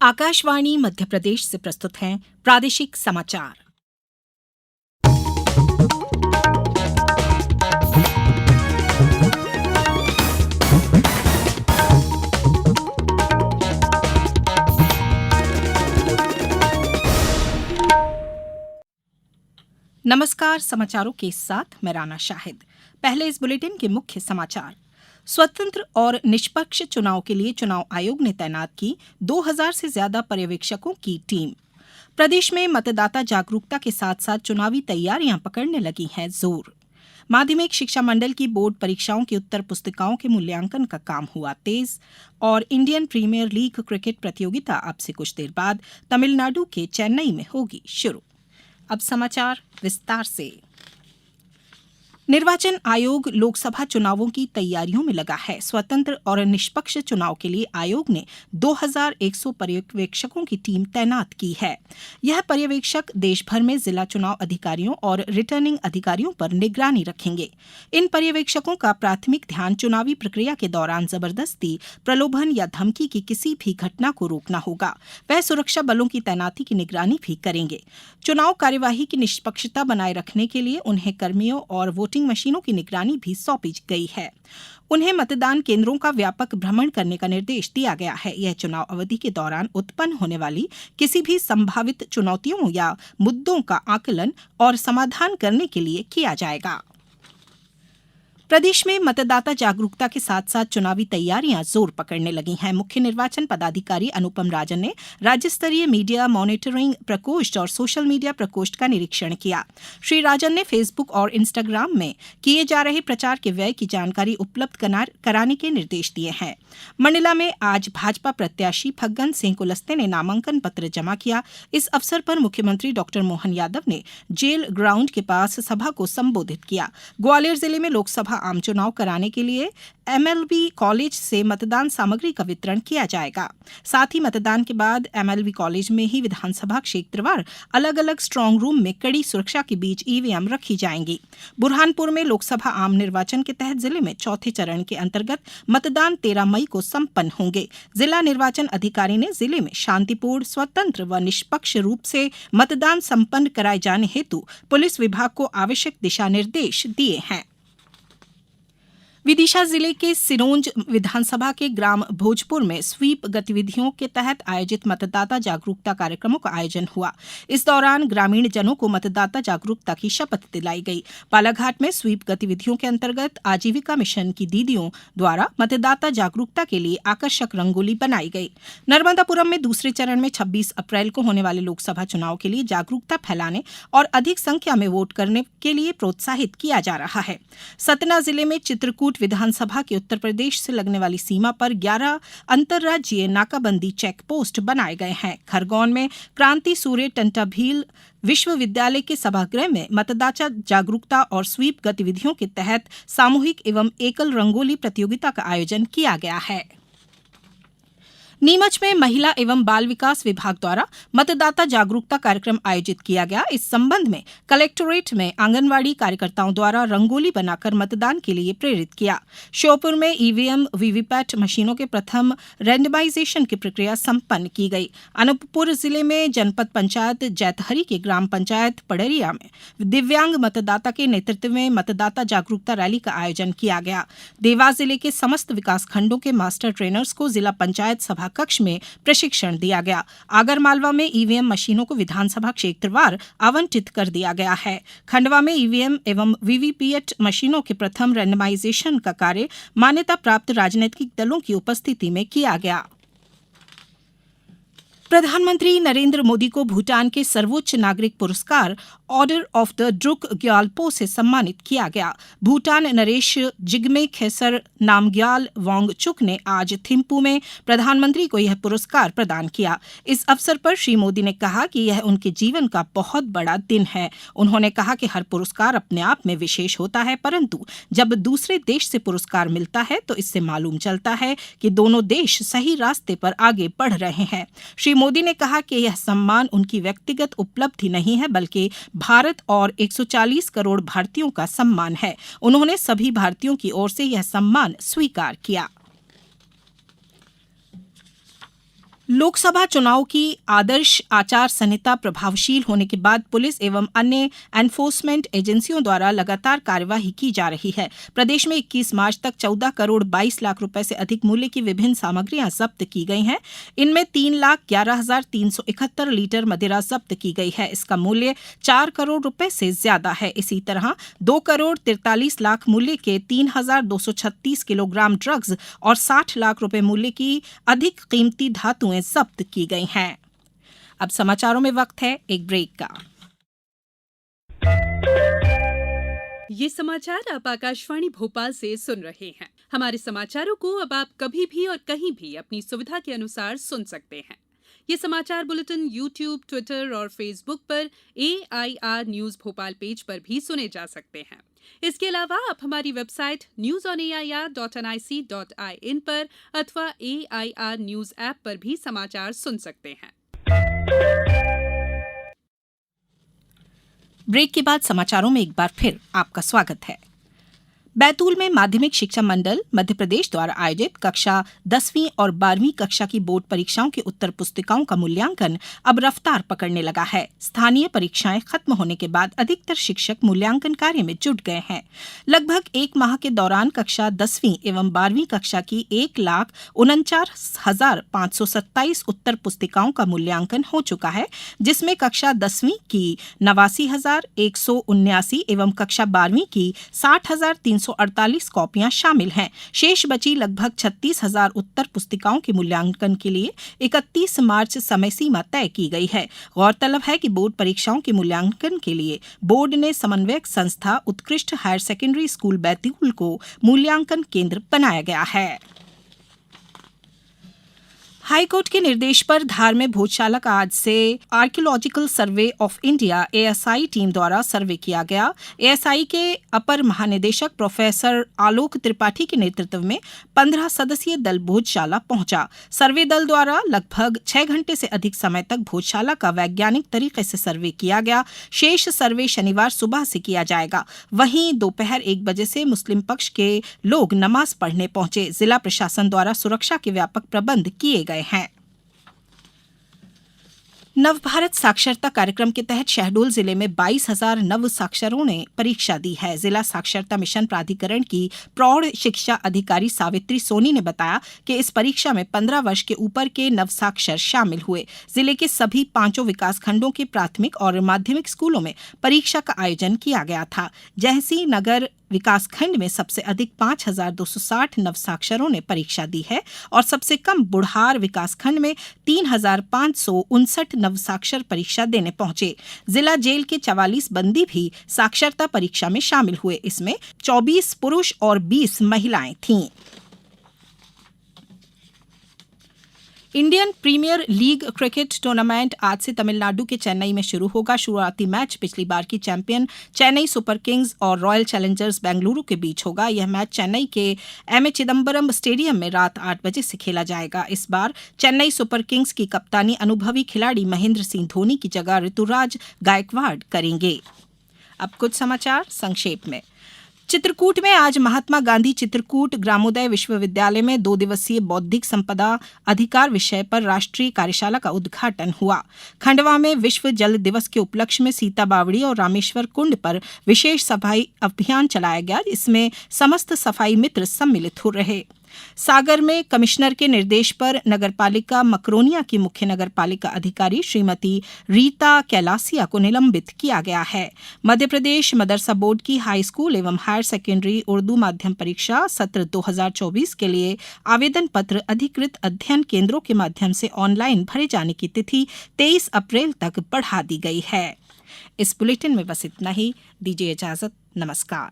आकाशवाणी मध्य प्रदेश से प्रस्तुत हैं प्रादेशिक समाचार। नमस्कार, समाचारों के साथ मैं राना शाहिद। पहले इस बुलेटिन के मुख्य समाचार। स्वतंत्र और निष्पक्ष चुनाव के लिए चुनाव आयोग ने तैनात की 2000 से ज्यादा पर्यवेक्षकों की टीम। प्रदेश में मतदाता जागरूकता के साथ साथ चुनावी तैयारियां पकड़ने लगी हैं जोर। माध्यमिक शिक्षा मंडल की बोर्ड परीक्षाओं की उत्तर पुस्तिकाओं के मूल्यांकन का काम हुआ तेज। और इंडियन प्रीमियर लीग क्रिकेट प्रतियोगिता अब से कुछ देर बाद तमिलनाडु के चेन्नई में होगी शुरू। अब समाचार विस्तार से। निर्वाचन आयोग लोकसभा चुनावों की तैयारियों में लगा है। स्वतंत्र और निष्पक्ष चुनाव के लिए आयोग ने 2100 पर्यवेक्षकों की टीम तैनात की है। यह पर्यवेक्षक देश भर में जिला चुनाव अधिकारियों और रिटर्निंग अधिकारियों पर निगरानी रखेंगे। इन पर्यवेक्षकों का प्राथमिक ध्यान चुनावी प्रक्रिया के दौरान जबरदस्ती, प्रलोभन या धमकी की किसी भी घटना को रोकना होगा। वह सुरक्षा बलों की तैनाती की निगरानी भी करेंगे। चुनाव कार्यवाही की निष्पक्षता बनाए रखने के लिए उन्हें कर्मियों और वोटिंग मशीनों की निगरानी भी सौंपी गई है। उन्हें मतदान केंद्रों का व्यापक भ्रमण करने का निर्देश दिया गया है। यह चुनाव अवधि के दौरान उत्पन्न होने वाली किसी भी संभावित चुनौतियों या मुद्दों का आकलन और समाधान करने के लिए किया जाएगा। प्रदेश में मतदाता जागरूकता के साथ साथ चुनावी तैयारियां जोर पकड़ने लगी हैं। मुख्य निर्वाचन पदाधिकारी अनुपम राजन ने राज्य स्तरीय मीडिया मॉनिटरिंग प्रकोष्ठ और सोशल मीडिया प्रकोष्ठ का निरीक्षण किया। श्री राजन ने फेसबुक और इंस्टाग्राम में किए जा रहे प्रचार के व्यय की जानकारी उपलब्ध कराने के निर्देश दिए हैं। मंडला में आज भाजपा प्रत्याशी फग्गन सिंह कुलस्ते ने नामांकन पत्र जमा किया। इस अवसर पर मुख्यमंत्री डॉ मोहन यादव ने जेल ग्राउंड के पास सभा को संबोधित किया। ग्वालियर जिले में लोकसभा आम चुनाव कराने के लिए एमएलबी कॉलेज से मतदान सामग्री का वितरण किया जाएगा। साथ ही मतदान के बाद एमएलबी कॉलेज में ही विधानसभा क्षेत्रवार अलग अलग स्ट्रांग रूम में कड़ी सुरक्षा के बीच ईवीएम रखी जाएंगी। बुरहानपुर में लोकसभा आम निर्वाचन के तहत जिले में चौथे चरण के अंतर्गत मतदान 13 मई को संपन्न होंगे। जिला निर्वाचन अधिकारी ने जिले में शांतिपूर्ण, स्वतंत्र व निष्पक्ष रूप से मतदान संपन्न कराए जाने हेतु पुलिस विभाग को आवश्यक दिशा निर्देश दिए हैं। विदिशा जिले के सिरोंज विधानसभा के ग्राम भोजपुर में स्वीप गतिविधियों के तहत आयोजित मतदाता जागरूकता कार्यक्रमों का आयोजन हुआ। इस दौरान ग्रामीण जनों को मतदाता जागरूकता की शपथ दिलाई गई। बालाघाट में स्वीप गतिविधियों के अंतर्गत आजीविका मिशन की दीदियों द्वारा मतदाता जागरूकता के लिए आकर्षक रंगोली बनाई गई। नर्मदापुरम में दूसरे चरण में 26 अप्रैल को होने वाले लोकसभा चुनाव के लिए जागरूकता फैलाने और अधिक संख्या में वोट करने के लिए प्रोत्साहित किया जा रहा है। सतना जिले में चित्रकूट विधानसभा के उत्तर प्रदेश से लगने वाली सीमा पर 11 अंतर्राज्यीय नाकाबंदी चेक पोस्ट बनाए गए हैं। खरगोन में क्रांति सूर्य टंटाभील विश्वविद्यालय के सभागृह में मतदाता जागरूकता और स्वीप गतिविधियों के तहत सामूहिक एवं एकल रंगोली प्रतियोगिता का आयोजन किया गया है। नीमच में महिला एवं बाल विकास विभाग द्वारा मतदाता जागरूकता कार्यक्रम आयोजित किया गया। इस संबंध में कलेक्टोरेट में आंगनवाड़ी कार्यकर्ताओं द्वारा रंगोली बनाकर मतदान के लिए प्रेरित किया। श्योपुर में ईवीएम वीवीपैट मशीनों के प्रथम रैंडमाइजेशन की प्रक्रिया संपन्न की गई। अनूपपुर जिले में जनपद पंचायत जैतहरी के ग्राम पंचायत पड़रिया में दिव्यांग मतदाता के नेतृत्व में मतदाता जागरूकता रैली का आयोजन किया गया। देवास जिले के समस्त विकासखंडों के मास्टर ट्रेनर्स को जिला पंचायत सभा कक्ष में प्रशिक्षण दिया गया। आगरमालवा में ईवीएम मशीनों को विधानसभा क्षेत्रवार आवंटित कर दिया गया है। खंडवा में ईवीएम एवं वीवीपैट मशीनों के प्रथम रैंडमाइजेशन का कार्य मान्यता प्राप्त राजनीतिक दलों की उपस्थिति में किया गया। प्रधानमंत्री नरेंद्र मोदी को भूटान के सर्वोच्च नागरिक पुरस्कार order of the Druk Gyalpo से सम्मानित किया गया। भूटान नरेश जिग्मे खेसर नामग्याल वांगचुक ने आज थिम्पू में प्रधानमंत्री को यह पुरस्कार प्रदान किया। इस अवसर पर श्री मोदी ने कहा कि यह उनके जीवन का बहुत बड़ा दिन है। उन्होंने कहा कि हर पुरस्कार अपने आप में विशेष होता है, परंतु जब दूसरे देश से पुरस्कार मिलता है तो इससे मालूम चलता है कि दोनों देश सही रास्ते पर आगे बढ़ रहे हैं। श्री मोदी ने कहा कि यह सम्मान उनकी व्यक्तिगत उपलब्धि नहीं है, बल्कि भारत और 140 करोड़ भारतीयों का सम्मान है। उन्होंने सभी भारतीयों की ओर से यह सम्मान स्वीकार किया। लोकसभा चुनाव की आदर्श आचार संहिता प्रभावशील होने के बाद पुलिस एवं अन्य एनफोर्समेंट एजेंसियों द्वारा लगातार कार्यवाही की जा रही है। प्रदेश में 21 मार्च तक 14 करोड़ 22 लाख रुपए से अधिक मूल्य की विभिन्न सामग्रियां जब्त की गई हैं। इनमें 3,11,371 लीटर मदिरा जब्त की गई है। इसका मूल्य 4 करोड़ रुपए से ज्यादा है। इसी तरह 2 करोड़ 43 लाख मूल्य के 3,236 किलोग्राम ड्रग्स और 60 लाख रुपए मूल्य की अधिक कीमती धातुएं जब्त की गई हैं। अब समाचारों में वक्त है एक ब्रेक का। ये समाचार आप आकाशवाणी भोपाल से सुन रहे हैं। हमारे समाचारों को अब आप कभी भी और कहीं भी अपनी सुविधा के अनुसार सुन सकते हैं। ये समाचार बुलेटिन YouTube, ट्विटर और फेसबुक पर AIR न्यूज भोपाल पेज पर भी सुने जा सकते हैं। इसके अलावा आप हमारी वेबसाइट newsonair.nic.in पर अथवा AIR न्यूज ऐप पर भी समाचार सुन सकते हैं। ब्रेक के बाद समाचारों में एक बार फिर आपका स्वागत है। बैतूल में माध्यमिक शिक्षा मंडल मध्य प्रदेश द्वारा आयोजित कक्षा 10वीं और 12वीं कक्षा की बोर्ड परीक्षाओं की उत्तर पुस्तिकाओं का मूल्यांकन अब रफ्तार पकड़ने लगा है। स्थानीय परीक्षाएं खत्म होने के बाद अधिकतर शिक्षक मूल्यांकन कार्य में जुट गए हैं। लगभग एक माह के दौरान कक्षा 10वीं एवं 12वीं कक्षा की 1,49,527 उत्तर पुस्तिकाओं का मूल्यांकन हो चुका है, जिसमें कक्षा 10वीं की 89,179 एवं कक्षा 12वीं की 60,348 कॉपियां शामिल हैं। शेष बची लगभग 36,000 उत्तर पुस्तिकाओं के मूल्यांकन के लिए 31 मार्च समय सीमा तय की गई है। गौरतलब है कि बोर्ड परीक्षाओं के मूल्यांकन के लिए बोर्ड ने समन्वयक संस्था उत्कृष्ट हायर सेकेंडरी स्कूल बैतूल को मूल्यांकन केंद्र बनाया गया है। हाईकोर्ट के निर्देश पर धार में भोजशाला का आज से archaeological survey of India ASI team द्वारा सर्वे किया गया। ASI के अपर महानिदेशक प्रोफेसर आलोक त्रिपाठी के नेतृत्व में 15 सदस्यीय दल भोजशाला पहुंचा। सर्वे दल द्वारा लगभग 6 घंटे से अधिक समय तक भोजशाला का वैज्ञानिक तरीके से सर्वे किया गया। शेष सर्वे शनिवार सुबह से किया जाएगा। वहीं दोपहर 1 बजे से मुस्लिम पक्ष के लोग नमाज पढ़ने पहुंचे। जिला प्रशासन द्वारा सुरक्षा के व्यापक प्रबंध किए गए हैं। नवभारत साक्षरता कार्यक्रम के तहत शहडोल जिले में 22,000 नव साक्षरों ने परीक्षा दी है। जिला साक्षरता मिशन प्राधिकरण की प्रौढ़ शिक्षा अधिकारी सावित्री सोनी ने बताया कि इस परीक्षा में 15 वर्ष के ऊपर के नव साक्षर शामिल हुए। जिले के सभी 5 विकासखंडों के प्राथमिक और माध्यमिक स्कूलों में परीक्षा का आयोजन किया गया था। जयसी नगर विकासखंड में सबसे अधिक 5,260 नवसाक्षरों ने परीक्षा दी है और सबसे कम बुढ़ार विकासखंड में 3,559 नवसाक्षर परीक्षा देने पहुंचे। जिला जेल के 44 बंदी भी साक्षरता परीक्षा में शामिल हुए। इसमें 24 पुरुष और 20 महिलाएं थीं। Indian Premier League cricket tournament आज से तमिलनाडु के चेन्नई में शुरू होगा। शुरुआती मैच पिछली बार की चैंपियन चेन्नई सुपर किंग्स और रॉयल चैलेंजर्स बेंगलुरु के बीच होगा। यह मैच चेन्नई के एम ए चिदम्बरम स्टेडियम में रात 8 बजे से खेला जाएगा। इस बार चेन्नई सुपर किंग्स की कप्तानी अनुभवी खिलाड़ी महेंद्र सिंह धोनी की जगह ऋतुराज गायकवाड़ करेंगे। अब कुछ समाचार संक्षेप में। चित्रकूट में आज महात्मा गांधी चित्रकूट ग्रामोदय विश्वविद्यालय में 2 दिवसीय बौद्धिक संपदा अधिकार विषय पर राष्ट्रीय कार्यशाला का उद्घाटन हुआ। खंडवा में विश्व जल दिवस के उपलक्ष्य में सीता बावड़ी और रामेश्वर कुंड पर विशेष सफाई अभियान चलाया गया, जिसमें समस्त सफाई मित्र सम्मिलित हो रहे। सागर में कमिश्नर के निर्देश पर नगरपालिका मकरोनिया की मुख्य नगरपालिका अधिकारी श्रीमती रीता कैलासिया को निलंबित किया गया है। मध्य प्रदेश मदरसा बोर्ड की हाई स्कूल एवं हायर सेकेंडरी उर्दू माध्यम परीक्षा सत्र 2024 के लिए आवेदन पत्र अधिकृत अध्ययन केंद्रों के माध्यम से ऑनलाइन भरे जाने की तिथि 23 अप्रैल तक बढ़ा दी गई है। इस बुलेटिन में बस इतना ही। दीजिए इजाजत। नमस्कार।